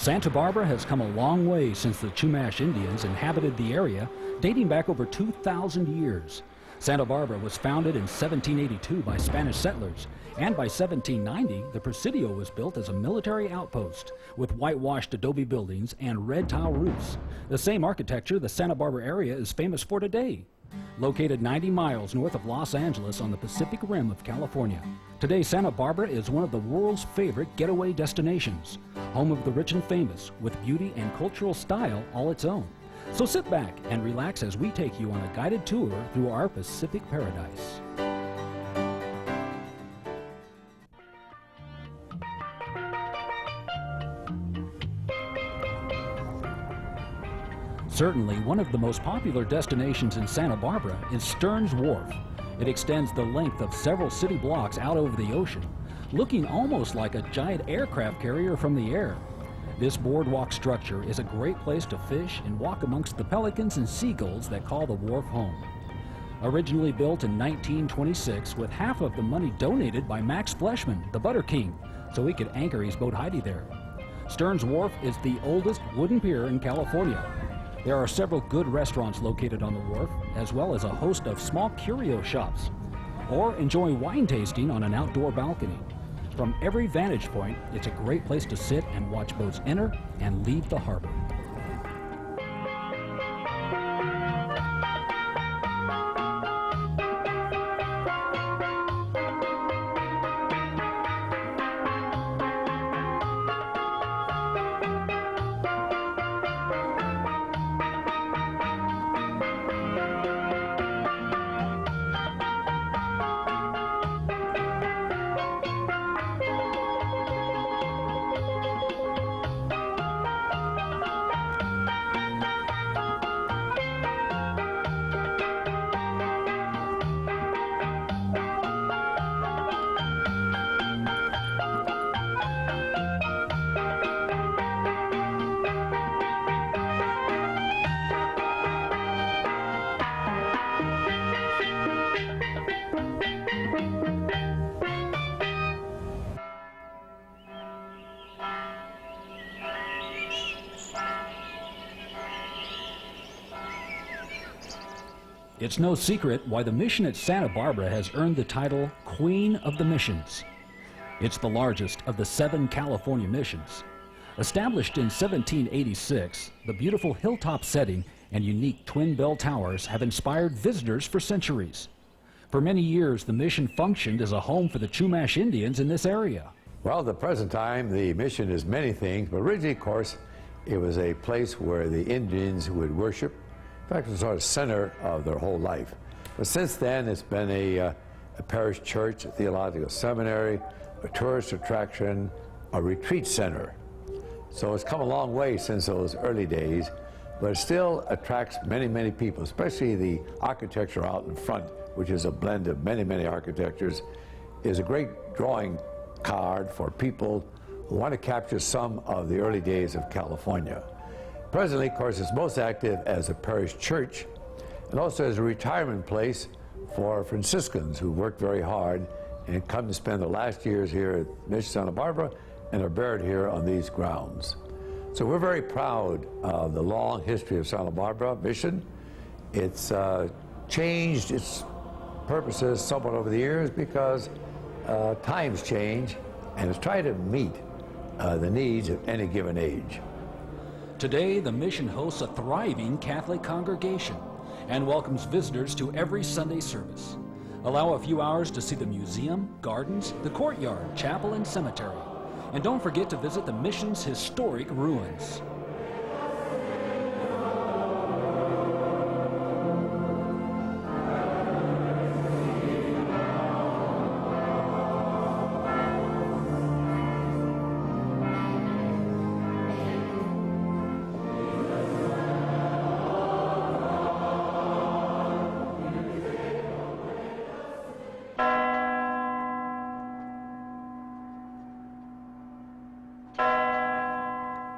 Santa Barbara has come a long way since the Chumash Indians inhabited the area, dating back over 2,000 years. Santa Barbara was founded in 1782 by Spanish settlers, and by 1790, the Presidio was built as a military outpost with whitewashed adobe buildings and red tile roofs, the same architecture the Santa Barbara area is famous for today. Located 90 miles north of Los Angeles on the Pacific Rim of California, today Santa Barbara is one of the world's favorite getaway destinations, home of the rich and famous, with beauty and cultural style all its own. So sit back and relax as we take you on a guided tour through our Pacific paradise. Certainly, one of the most popular destinations in Santa Barbara is Stearns Wharf. It extends the length of several city blocks out over the ocean, looking almost like a giant aircraft carrier from the air. This boardwalk structure is a great place to fish and walk amongst the pelicans and seagulls that call the wharf home. Originally built in 1926 with half of the money donated by Max Fleshman, the Butter King, so he could anchor his boat Heidi there. Stearns Wharf is the oldest wooden pier in California. There are several good restaurants located on the wharf, as well as a host of small curio shops. Or enjoy wine tasting on an outdoor balcony. From every vantage point, it's a great place to sit and watch boats enter and leave the harbor. It's no secret why the mission at Santa Barbara has earned the title Queen of the Missions. It's the largest of the 7 California missions. Established in 1786, the beautiful hilltop setting and unique twin bell towers have inspired visitors for centuries. For many years, the mission functioned as a home for the Chumash Indians in this area. Well, at the present time, the mission is many things, but originally, of course, it was a place where the Indians would worship. In fact, it was sort of center of their whole life. But since then, it's been a parish church, a theological seminary, a tourist attraction, a retreat center. So it's come a long way since those early days, but it still attracts many, many people, especially the architecture out in front, which is a blend of many, many architectures, is a great drawing card for people who want to capture some of the early days of California. Presently, of course, it's most active as a parish church and also as a retirement place for Franciscans who work very hard and come to spend the last years here at Mission Santa Barbara and are buried here on these grounds. So we're very proud of the long history of Santa Barbara Mission. It's changed its purposes somewhat over the years because times change, and it's trying to meet the needs of any given age. Today, the mission hosts a thriving Catholic congregation and welcomes visitors to every Sunday service. Allow a few hours to see the museum, gardens, the courtyard, chapel, and cemetery. And don't forget to visit the mission's historic ruins.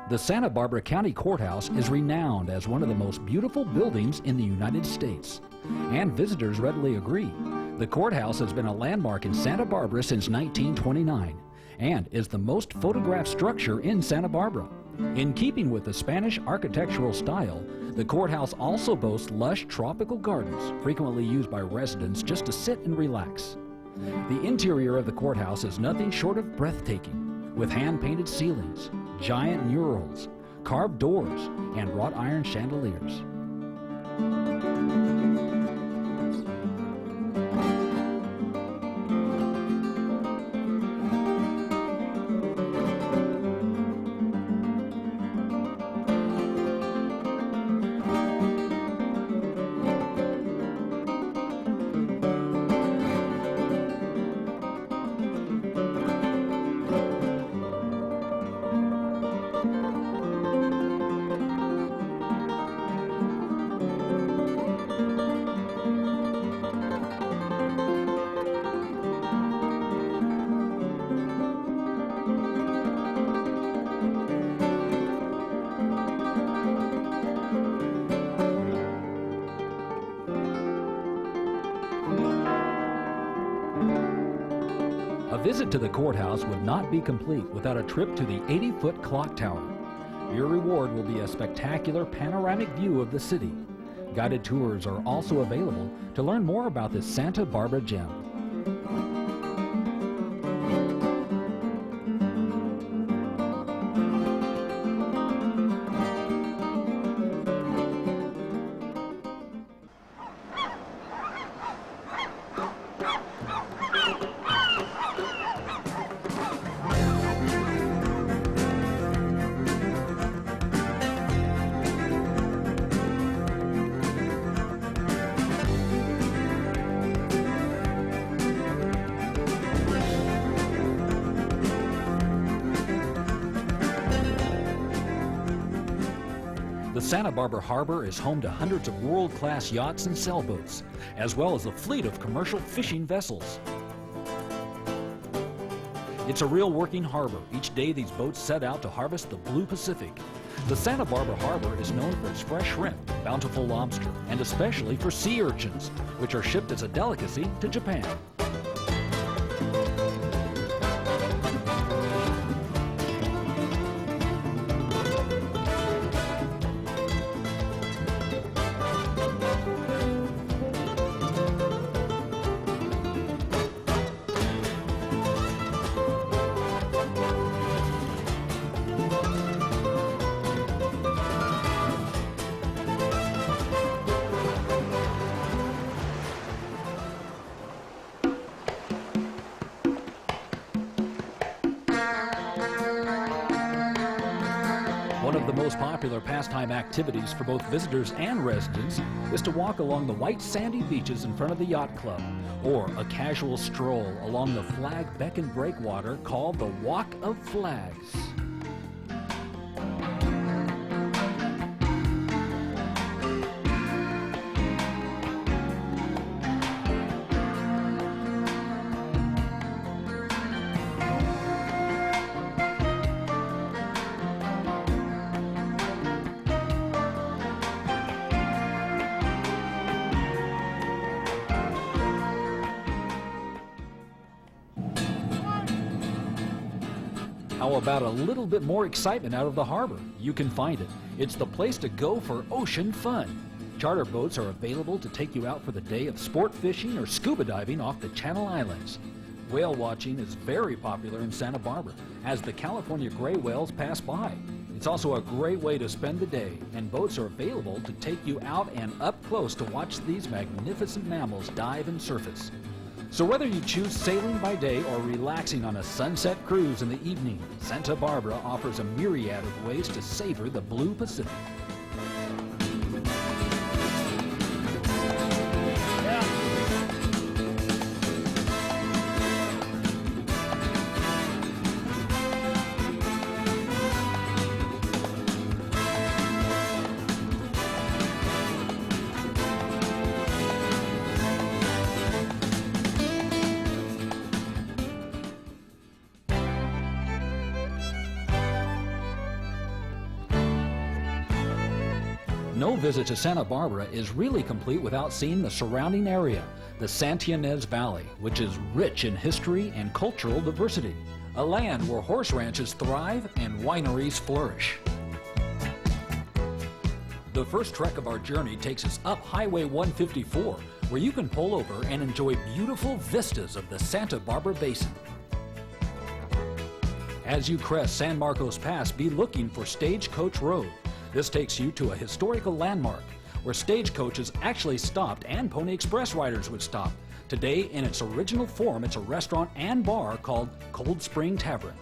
The Santa Barbara County Courthouse is renowned as one of the most beautiful buildings in the United States. And visitors readily agree. The courthouse has been a landmark in Santa Barbara since 1929 and is the most photographed structure in Santa Barbara. In keeping with the Spanish architectural style, the courthouse also boasts lush tropical gardens, frequently used by residents just to sit and relax. The interior of the courthouse is nothing short of breathtaking, with hand-painted ceilings, giant murals, carved doors, and wrought iron chandeliers. A visit to the courthouse would not be complete without a trip to the 80-foot clock tower. Your reward will be a spectacular panoramic view of the city. Guided tours are also available to learn more about this Santa Barbara gem. The Santa Barbara Harbor is home to hundreds of world-class yachts and sailboats, as well as a fleet of commercial fishing vessels. It's a real working harbor. Each day these boats set out to harvest the blue Pacific. The Santa Barbara Harbor is known for its fresh shrimp, bountiful lobster, and especially for sea urchins, which are shipped as a delicacy to Japan. One of the most popular pastime activities for both visitors and residents is to walk along the white sandy beaches in front of the yacht club, or a casual stroll along the flag beck and breakwater called the Walk of Flags. How about a little bit more excitement out of the harbor? You can find it. It's the place to go for ocean fun. Charter boats are available to take you out for the day of sport fishing or scuba diving off the Channel Islands. Whale watching is very popular in Santa Barbara as the California gray whales pass by. It's also a great way to spend the day, and boats are available to take you out and up close to watch these magnificent mammals dive and surface. So whether you choose sailing by day or relaxing on a sunset cruise in the evening, Santa Barbara offers a myriad of ways to savor the blue Pacific. No visit to Santa Barbara is really complete without seeing the surrounding area, the Santa Ynez Valley, which is rich in history and cultural diversity, a land where horse ranches thrive and wineries flourish. The first trek of our journey takes us up Highway 154, where you can pull over and enjoy beautiful vistas of the Santa Barbara Basin. As you crest San Marcos Pass, be looking for Stagecoach Road. This takes you to a historical landmark where stagecoaches actually stopped and Pony Express riders would stop. Today, in its original form, it's a restaurant and bar called Cold Spring Tavern.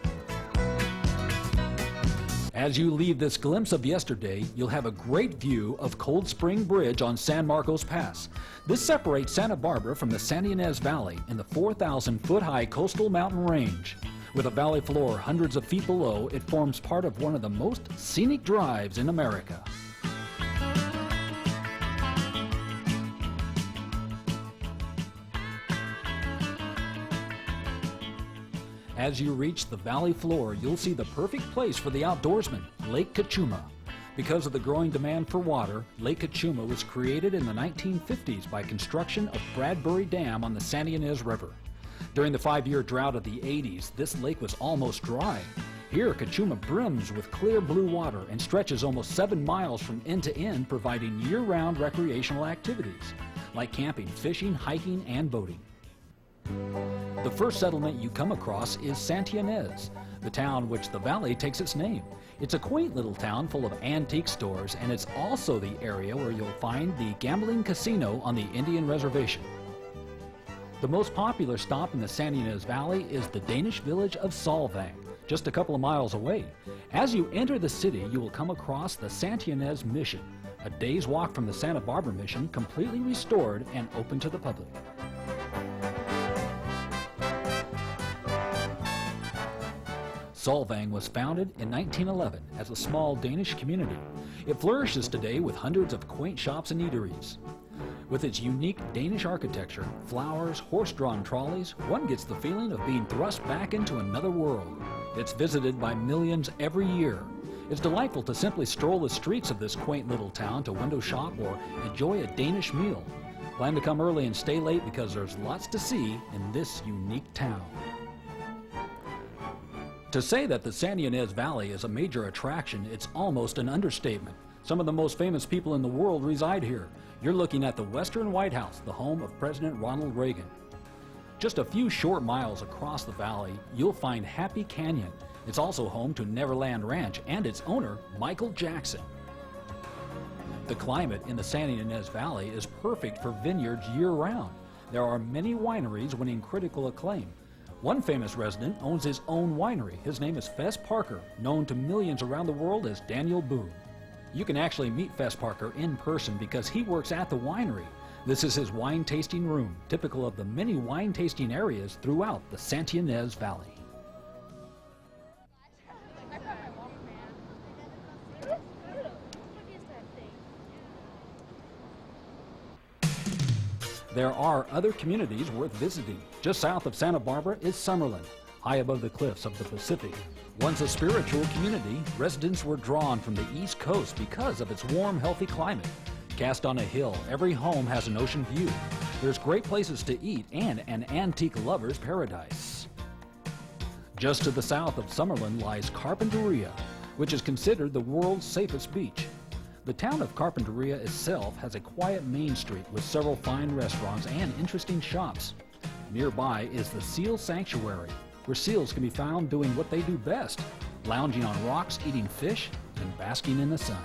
As you leave this glimpse of yesterday, you'll have a great view of Cold Spring Bridge on San Marcos Pass. This separates Santa Barbara from the Santa Ynez Valley in the 4,000-foot-high coastal mountain range. With a valley floor hundreds of feet below, it forms part of one of the most scenic drives in America. As you reach the valley floor, you'll see the perfect place for the outdoorsman, Lake Cachuma. Because of the growing demand for water, Lake Cachuma was created in the 1950s by construction of Bradbury Dam on the Santa Ynez River. During the 5-year drought of the 80s, this lake was almost dry. Here, Cachuma brims with clear blue water and stretches almost 7 miles from end to end, providing year-round recreational activities like camping, fishing, hiking, and boating. The first settlement you come across is Santa Ynez, the town which the valley takes its name. It's a quaint little town full of antique stores, and it's also the area where you'll find the gambling casino on the Indian Reservation. The most popular stop in the Santa Ynez Valley is the Danish village of Solvang, just a couple of miles away. As you enter the city, you will come across the Santa Ynez Mission, a day's walk from the Santa Barbara Mission, completely restored and open to the public. Solvang was founded in 1911 as a small Danish community. It flourishes today with hundreds of quaint shops and eateries. With its unique Danish architecture, flowers, horse-drawn trolleys, one gets the feeling of being thrust back into another world. It's visited by millions every year. It's delightful to simply stroll the streets of this quaint little town to window shop or enjoy a Danish meal. Plan to come early and stay late because there's lots to see in this unique town. To say that the Santa Ynez Valley is a major attraction, it's almost an understatement. Some of the most famous people in the world reside here. You're looking at the Western White House, the home of President Ronald Reagan. Just a few short miles across the valley, you'll find Happy Canyon. It's also home to Neverland Ranch and its owner, Michael Jackson. The climate in the Santa Ynez Valley is perfect for vineyards year-round. There are many wineries winning critical acclaim. One famous resident owns his own winery. His name is Fess Parker, known to millions around the world as Daniel Boone. You can actually meet Fess Parker in person because he works at the winery. This is his wine tasting room, typical of the many wine tasting areas throughout the Santa Ynez Valley. There are other communities worth visiting. Just south of Santa Barbara is Summerlin, high above the cliffs of the Pacific. Once a spiritual community, residents were drawn from the East Coast because of its warm, healthy climate. Cast on a hill, every home has an ocean view. There's great places to eat and an antique lover's paradise. Just to the south of Summerlin lies Carpinteria, which is considered the world's safest beach. The town of Carpinteria itself has a quiet main street with several fine restaurants and interesting shops. Nearby is the Seal Sanctuary, where seals can be found doing what they do best, lounging on rocks, eating fish, and basking in the sun.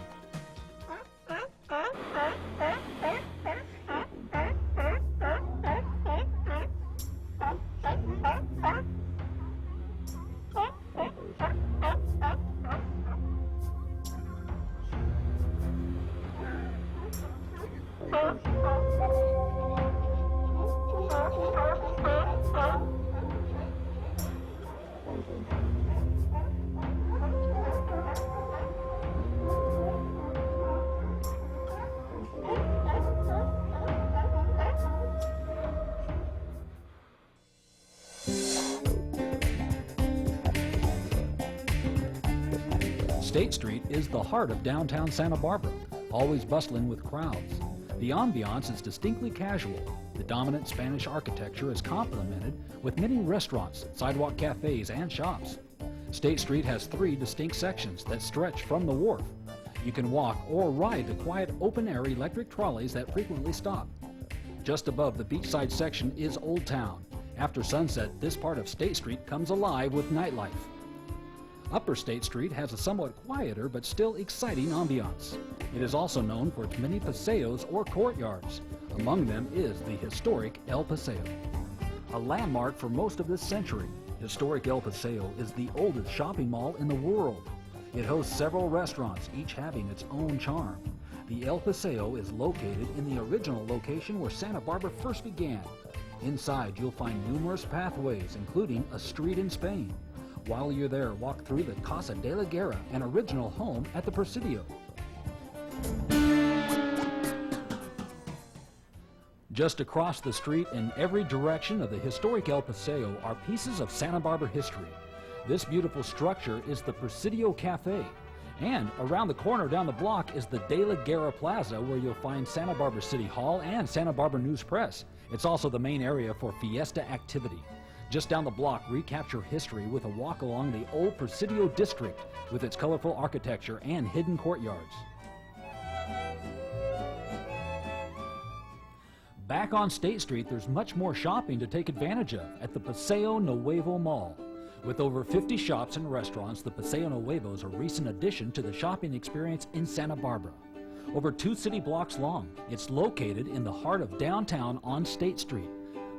State Street is the heart of downtown Santa Barbara, always bustling with crowds. The ambiance is distinctly casual. The dominant Spanish architecture is complemented with many restaurants, sidewalk cafes, and shops. State Street has 3 distinct sections that stretch from the wharf. You can walk or ride the quiet open-air electric trolleys that frequently stop. Just above the beachside section is Old Town. After sunset, this part of State Street comes alive with nightlife. Upper State Street has a somewhat quieter but still exciting ambiance. It is also known for its many paseos or courtyards. Among them is the historic El Paseo. A landmark for most of this century, historic El Paseo is the oldest shopping mall in the world. It hosts several restaurants, each having its own charm. The El Paseo is located in the original location where Santa Barbara first began. Inside, you'll find numerous pathways, including a street in Spain. While you're there, walk through the Casa de la Guerra, an original home at the Presidio. Just across the street in every direction of the historic El Paseo are pieces of Santa Barbara history. This beautiful structure is the Presidio Cafe. And around the corner down the block is the De La Guerra Plaza, where you'll find Santa Barbara City Hall and Santa Barbara News Press. It's also the main area for fiesta activity. Just down the block, recapture history with a walk along the old Presidio district with its colorful architecture and hidden courtyards. Back on State Street, there's much more shopping to take advantage of at the Paseo Nuevo Mall. With over 50 shops and restaurants, the Paseo Nuevo is a recent addition to the shopping experience in Santa Barbara. Over 2 city blocks long, it's located in the heart of downtown on State Street,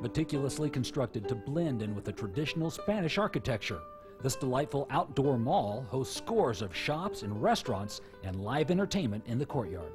meticulously constructed to blend in with the traditional Spanish architecture. This delightful outdoor mall hosts scores of shops and restaurants and live entertainment in the courtyard.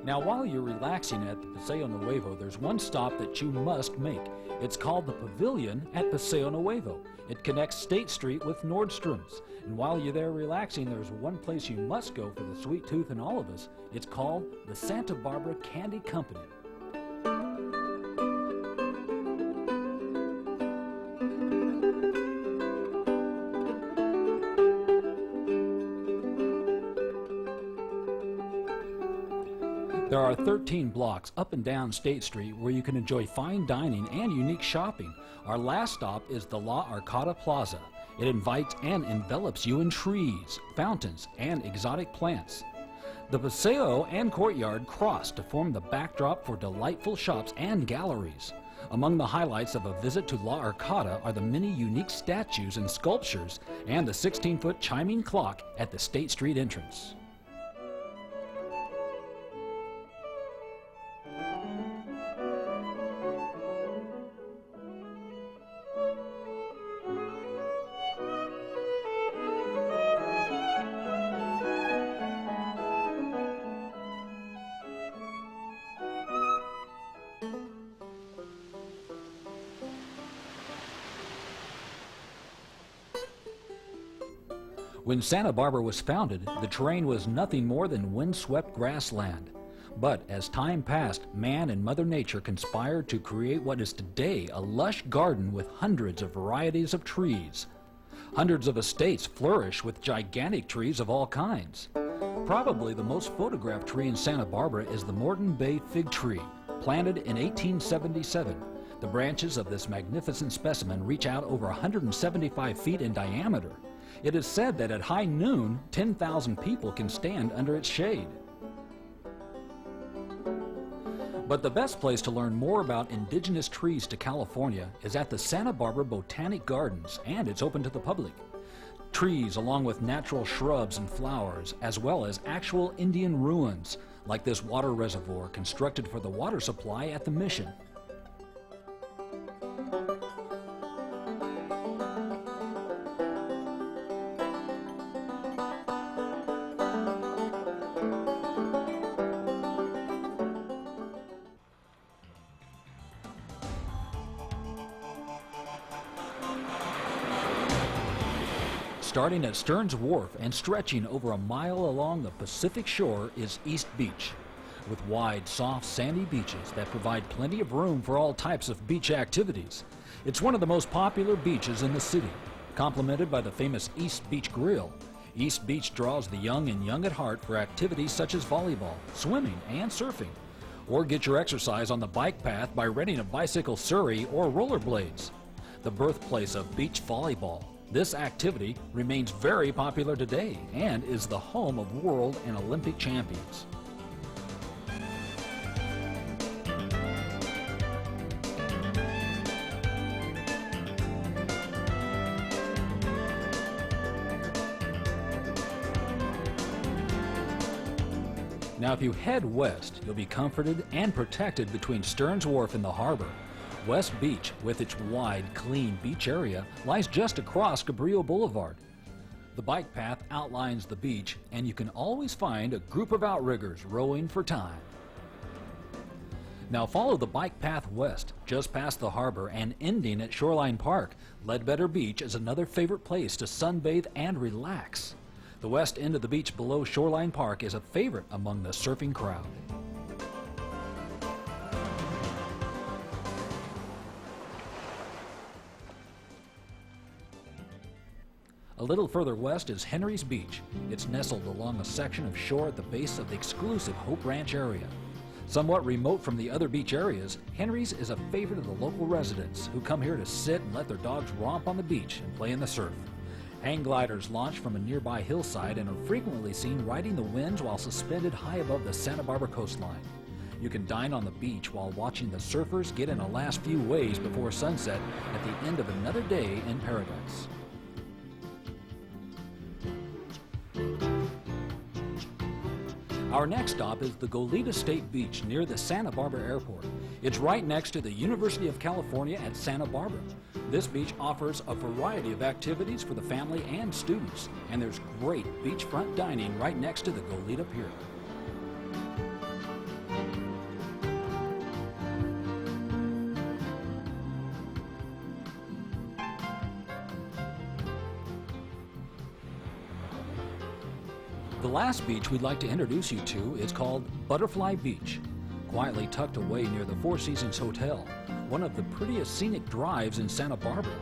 Now, while you're relaxing at the Paseo Nuevo, there's one stop that you must make. It's called the Pavilion at Paseo Nuevo. It connects State Street with Nordstrom's. And while you're there relaxing, there's one place you must go for the sweet tooth in all of us. It's called the Santa Barbara Candy Company. There are 13 blocks up and down State Street where you can enjoy fine dining and unique shopping. Our last stop is the La Arcada Plaza. It invites and envelops you in trees, fountains, and exotic plants. The Paseo and courtyard cross to form the backdrop for delightful shops and galleries. Among the highlights of a visit to La Arcada are the many unique statues and sculptures and the 16-foot chiming clock at the State Street entrance. When Santa Barbara was founded, the terrain was nothing more than windswept grassland. But as time passed, man and Mother Nature conspired to create what is today a lush garden with hundreds of varieties of trees. Hundreds of estates flourish with gigantic trees of all kinds. Probably the most photographed tree in Santa Barbara is the Morton Bay fig tree, planted in 1877. The branches of this magnificent specimen reach out over 175 feet in diameter. It is said that at high noon, 10,000 people can stand under its shade. But the best place to learn more about indigenous trees to California is at the Santa Barbara Botanic Gardens, and it's open to the public. Trees along with natural shrubs and flowers, as well as actual Indian ruins, like this water reservoir constructed for the water supply at the mission. Starting at Stearns Wharf and stretching over a mile along the Pacific shore is East Beach. with wide, soft, sandy beaches that provide plenty of room for all types of beach activities. It's one of the most popular beaches in the city, complemented by the famous East Beach Grill. East Beach draws the young and young at heart for activities such as volleyball, swimming, and surfing. Or get your exercise on the bike path by renting a bicycle surrey or rollerblades. The birthplace of beach volleyball, this activity remains very popular today and is the home of world and Olympic champions. Now, if you head west, you'll be comforted and protected between Stearns Wharf and the harbor. West Beach, with its wide, clean beach area, lies just across Cabrillo Boulevard. The bike path outlines the beach, and you can always find a group of outriggers rowing for time. Now follow the bike path west, just past the harbor and ending at Shoreline Park. Ledbetter Beach is another favorite place to sunbathe and relax. The west end of the beach below Shoreline Park is a favorite among the surfing crowd. A little further west is Henry's Beach. It's nestled along a section of shore at the base of the exclusive Hope Ranch area. Somewhat remote from the other beach areas, Henry's is a favorite of the local residents who come here to sit and let their dogs romp on the beach and play in the surf. Hang gliders launch from a nearby hillside and are frequently seen riding the winds while suspended high above the Santa Barbara coastline. You can dine on the beach while watching the surfers get in a last few waves before sunset at the end of another day in paradise. Our next stop is the Goleta State Beach near the Santa Barbara Airport. It's right next to the University of California at Santa Barbara. This beach offers a variety of activities for the family and students, and there's great beachfront dining right next to the Goleta Pier. The last beach we'd like to introduce you to is called Butterfly Beach. Quietly tucked away near the Four Seasons Hotel, one of the prettiest scenic drives in Santa Barbara.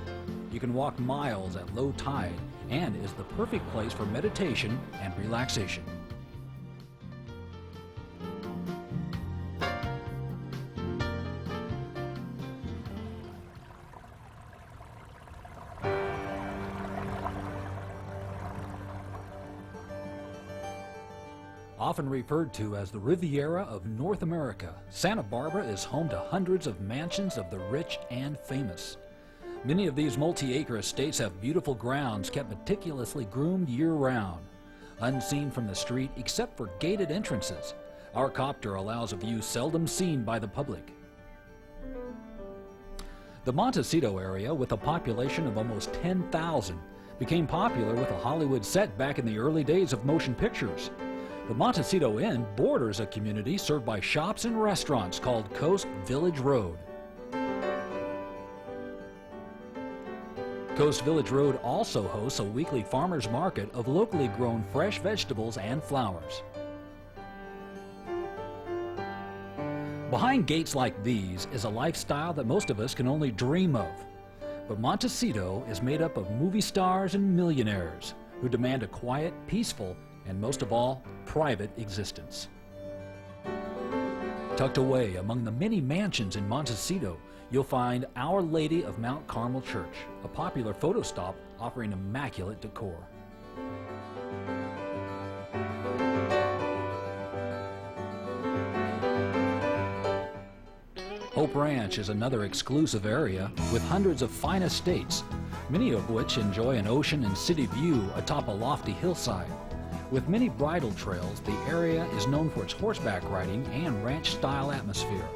You can walk miles at low tide and is the perfect place for meditation and relaxation. Often referred to as the Riviera of North America, Santa Barbara is home to hundreds of mansions of the rich and famous. Many of these multi-acre estates have beautiful grounds kept meticulously groomed year-round. Unseen from the street except for gated entrances, our copter allows a view seldom seen by the public. The Montecito area, with a population of almost 10,000, became popular with a Hollywood set back in the early days of motion pictures. The Montecito Inn borders a community served by shops and restaurants called Coast Village Road. Coast Village Road also hosts a weekly farmers market of locally grown fresh vegetables and flowers. Behind gates like these is a lifestyle that most of us can only dream of. But Montecito is made up of movie stars and millionaires who demand a quiet, peaceful, and most of all, private existence. Tucked away among the many mansions in Montecito, you'll find Our Lady of Mount Carmel Church, a popular photo stop offering immaculate decor. Hope Ranch is another exclusive area with hundreds of fine estates, many of which enjoy an ocean and city view atop a lofty hillside. With many bridle trails, the area is known for its horseback riding and ranch-style atmosphere.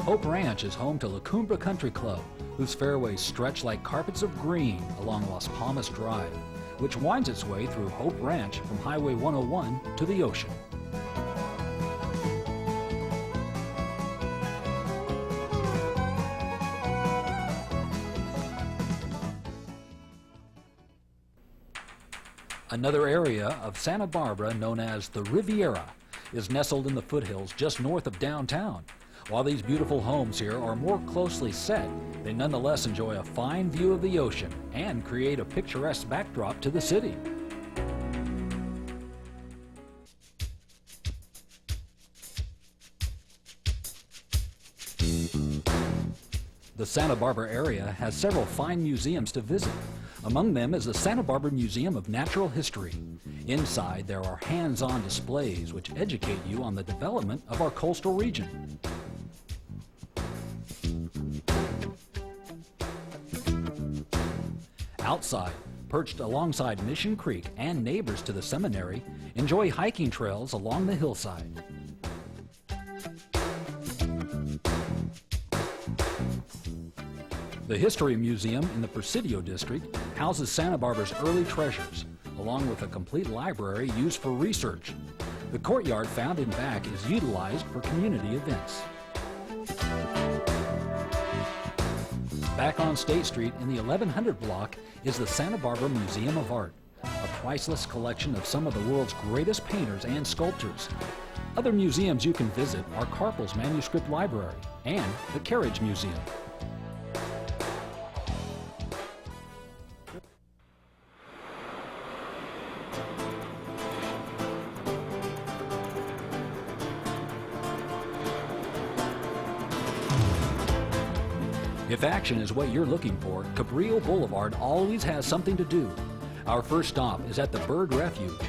Hope Ranch is home to La Cumbre Country Club, whose fairways stretch like carpets of green along Las Palmas Drive, which winds its way through Hope Ranch from Highway 101 to the ocean. Another area of Santa Barbara known as the Riviera is nestled in the foothills just north of downtown. While these beautiful homes here are more closely set, they nonetheless enjoy a fine view of the ocean and create a picturesque backdrop to the city. The Santa Barbara area has several fine museums to visit. Among them is the Santa Barbara Museum of Natural History. Inside, there are hands-on displays which educate you on the development of our coastal region. Outside, perched alongside Mission Creek and neighbors to the seminary, enjoy hiking trails along the hillside. The History Museum in the Presidio District houses Santa Barbara's early treasures, along with a complete library used for research. The courtyard found in back is utilized for community events. Back on State Street in the 1100 block is the Santa Barbara Museum of Art, a priceless collection of some of the world's greatest painters and sculptors. Other museums you can visit are Carpel's Manuscript Library and the Carriage Museum. If action is what you're looking for, Cabrillo Boulevard always has something to do. Our first stop is at the Bird Refuge.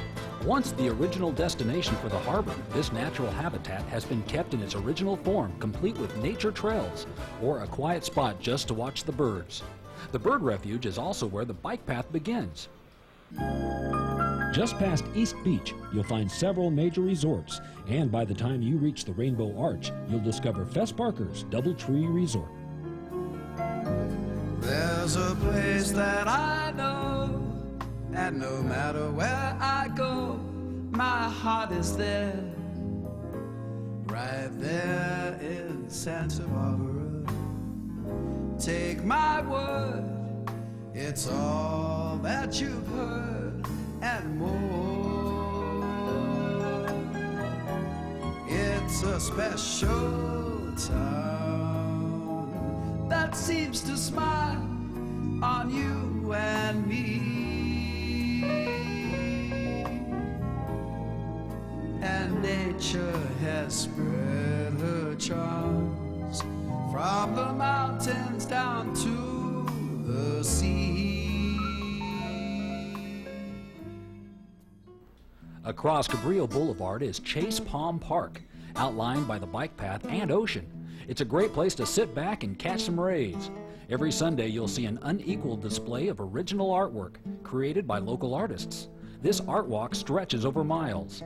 Once the original destination for the harbor, this natural habitat has been kept in its original form, complete with nature trails or a quiet spot just to watch the birds. The Bird Refuge is also where the bike path begins. Just past East Beach, you'll find several major resorts, and by the time you reach the Rainbow Arch, you'll discover Fess Parker's Doubletree Resort. There's a place that I know, and no matter where I go, my heart is there, right there in Santa Barbara. Take my word, it's all that you've heard and more. It's a special town that seems to smile on you and me, and nature has spread her charms from the mountains down to the sea. Across Cabrillo Boulevard is Chase Palm Park, outlined by the bike path and ocean. It's a great place to sit back and catch some rays. Every Sunday you'll see an unequaled display of original artwork created by local artists. This art walk stretches over miles.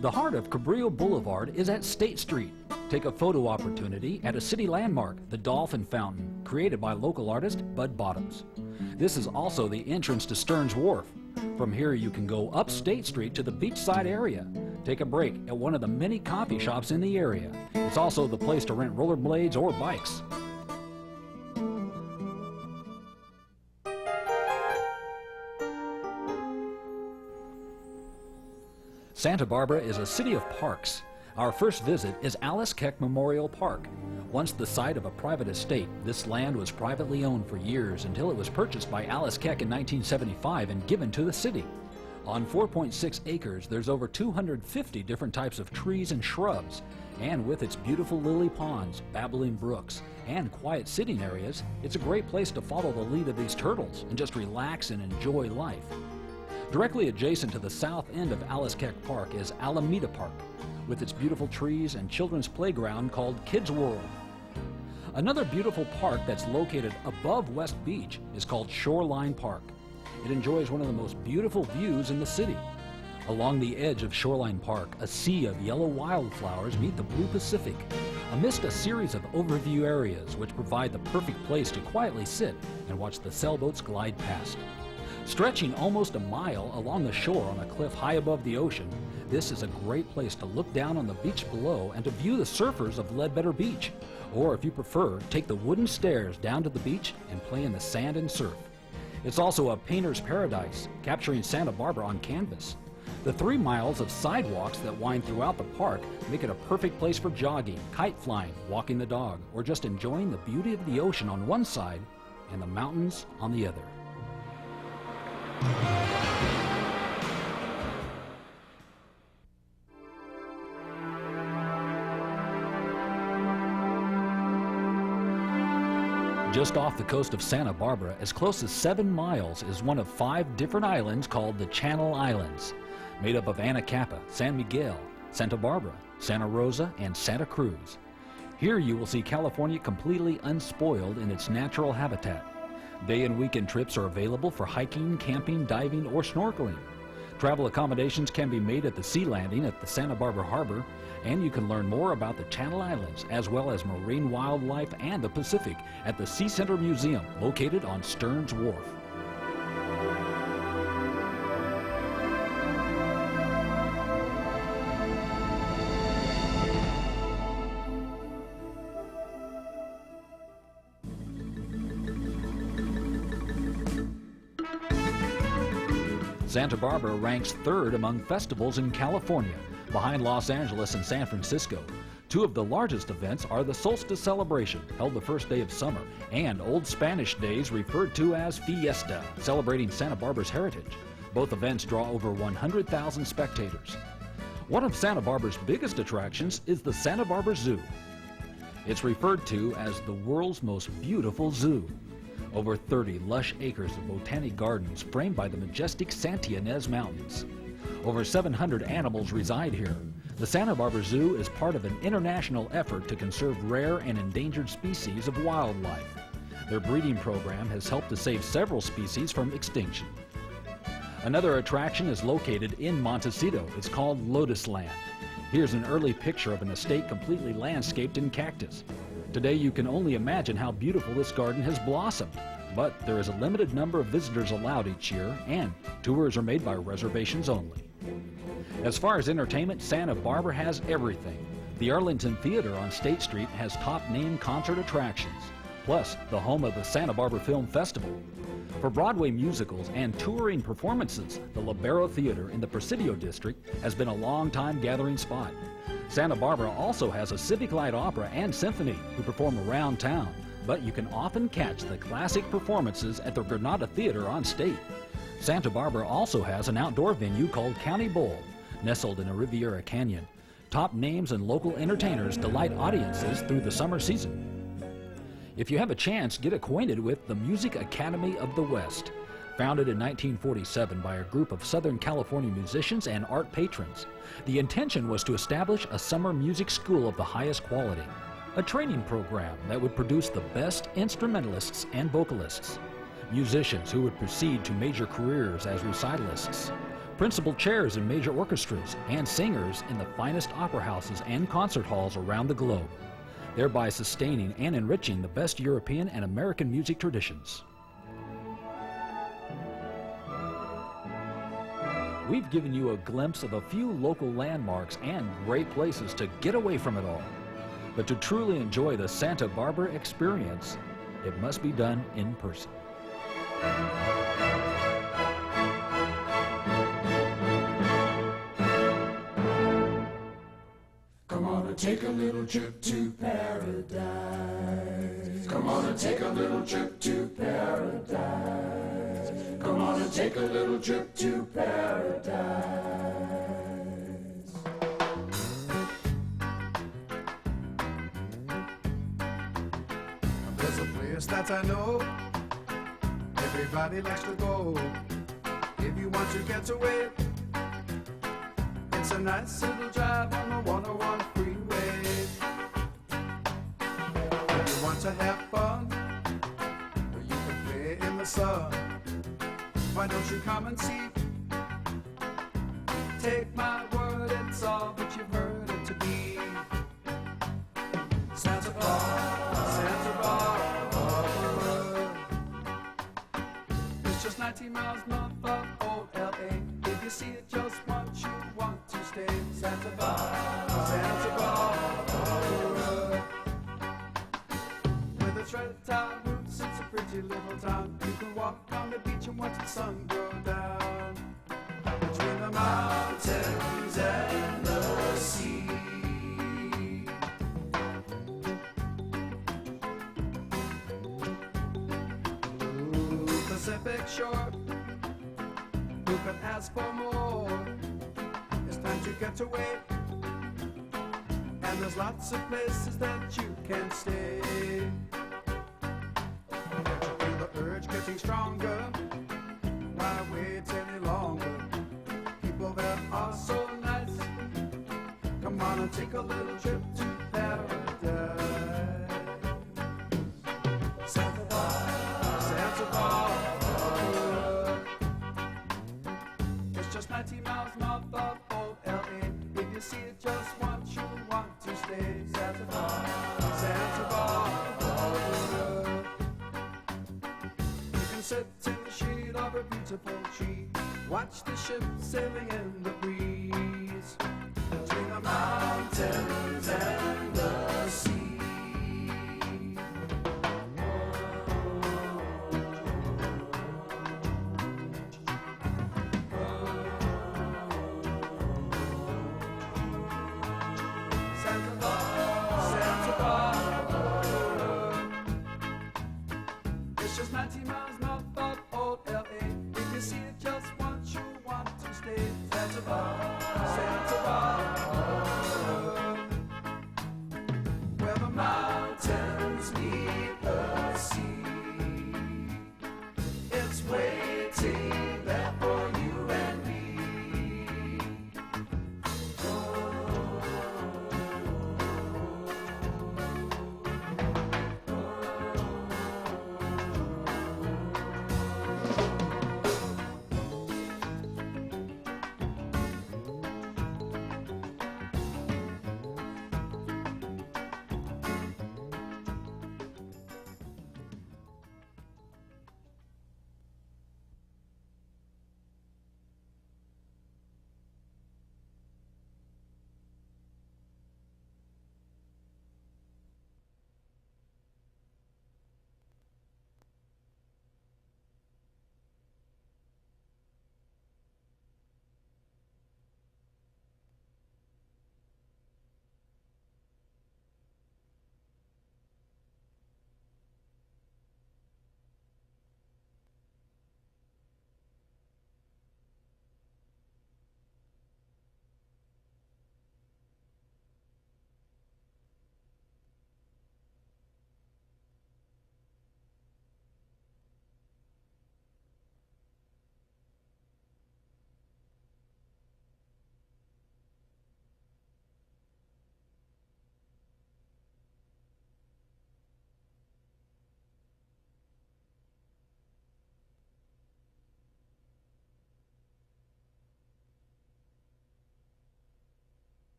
The heart of Cabrillo Boulevard is at State Street. Take a photo opportunity at a city landmark, the Dolphin Fountain, created by local artist Bud Bottoms. This is also the entrance to Stearns Wharf. From here you can go up State Street to the beachside area. Take a break at one of the many coffee shops in the area. It's also the place to rent rollerblades or bikes. Santa Barbara is a city of parks. Our first visit is Alice Keck Memorial Park. Once the site of a private estate, this land was privately owned for years until it was purchased by Alice Keck in 1975 and given to the city. On 4.6 acres, there's over 250 different types of trees and shrubs. And with its beautiful lily ponds, babbling brooks, and quiet sitting areas, it's a great place to follow the lead of these turtles and just relax and enjoy life. Directly adjacent to the south end of Alice Keck Park is Alameda Park, with its beautiful trees and children's playground called Kids World. Another beautiful park that's located above West Beach is called Shoreline Park. It enjoys one of the most beautiful views in the city. Along the edge of Shoreline Park, a sea of yellow wildflowers meet the blue Pacific, amidst a series of overview areas which provide the perfect place to quietly sit and watch the sailboats glide past. Stretching almost a mile along the shore on a cliff high above the ocean, this is a great place to look down on the beach below and to view the surfers of Ledbetter Beach. Or if you prefer, take the wooden stairs down to the beach and play in the sand and surf. It's also a painter's paradise, capturing Santa Barbara on canvas. The 3 miles of sidewalks that wind throughout the park make it a perfect place for jogging, kite flying, walking the dog, or just enjoying the beauty of the ocean on one side and the mountains on the other. Just off the coast of Santa Barbara, as close as 7 miles, is one of 5 different islands called the Channel Islands, made up of Anacapa, San Miguel, Santa Barbara, Santa Rosa, and Santa Cruz. Here you will see California completely unspoiled in its natural habitat. Day and weekend trips are available for hiking, camping, diving, or snorkeling. Travel accommodations can be made at the sea landing at the Santa Barbara Harbor, and you can learn more about the Channel Islands as well as marine wildlife and the Pacific at the Sea Center Museum located on Stearns Wharf. Santa Barbara ranks 3rd among festivals in California, behind Los Angeles and San Francisco. 2 of the largest events are the Solstice Celebration, held the first day of summer, and Old Spanish Days, referred to as Fiesta, celebrating Santa Barbara's heritage. Both events draw over 100,000 spectators. One of Santa Barbara's biggest attractions is the Santa Barbara Zoo. It's referred to as the world's most beautiful zoo. Over 30 lush acres of botanic gardens framed by the majestic Santa Ynez Mountains. Over 700 animals reside here. The Santa Barbara Zoo is part of an international effort to conserve rare and endangered species of wildlife. Their breeding program has helped to save several species from extinction. Another attraction is located in Montecito. It's called Lotus Land. Here's an early picture of an estate completely landscaped in cactus. Today you can only imagine how beautiful this garden has blossomed, but there is a limited number of visitors allowed each year, and tours are made by reservations only. As far as entertainment, Santa Barbara has everything. The Arlington Theater on State Street has top-name concert attractions, plus the home of the Santa Barbara Film Festival. For Broadway musicals and touring performances, the Libero Theater in the Presidio District has been a long-time gathering spot. Santa Barbara also has a Civic Light Opera and Symphony who perform around town, but you can often catch the classic performances at the Granada Theater on State. Santa Barbara also has an outdoor venue called County Bowl, nestled in a Riviera Canyon. Top names and local entertainers delight audiences through the summer season. If you have a chance, get acquainted with the Music Academy of the West. Founded in 1947 by a group of Southern California musicians and art patrons, the intention was to establish a summer music school of the highest quality, a training program that would produce the best instrumentalists and vocalists, musicians who would proceed to major careers as recitalists, principal chairs in major orchestras, and singers in the finest opera houses and concert halls around the globe, thereby sustaining and enriching the best European and American music traditions. We've given you a glimpse of a few local landmarks and great places to get away from it all. But to truly enjoy the Santa Barbara experience, it must be done in person. Come on and take a little trip to paradise. Come on and take a little trip to paradise. Come on and take a little trip to paradise. There's a place that I know everybody likes to go if you want to get away. It's a nice little drive on the 101 freeway. If you want to have fun, you can play in the sun. Why don't you come and see? Take my word, it's all that you've heard it to be. Santa Barbara, Santa Barbara. It's just 19 miles north of old LA. If you see it just once, you want to stay. Santa Barbara, Santa Barbara. With its red tile roots, it's a pretty little town. You can walk on the beach shore. Who could ask for more? It's time to get away. And there's lots of places that you can stay. Don't you feel the urge getting stronger? Why wait any longer? People there are so nice. Come on and take a little trip to paradise. Santa Barbara. It's just 90 miles north of old L.A. If you see it just once, you want to stay. Santa Barbara. You can sit in the shade of a beautiful tree, watch the ship sailing in the breeze between the mountains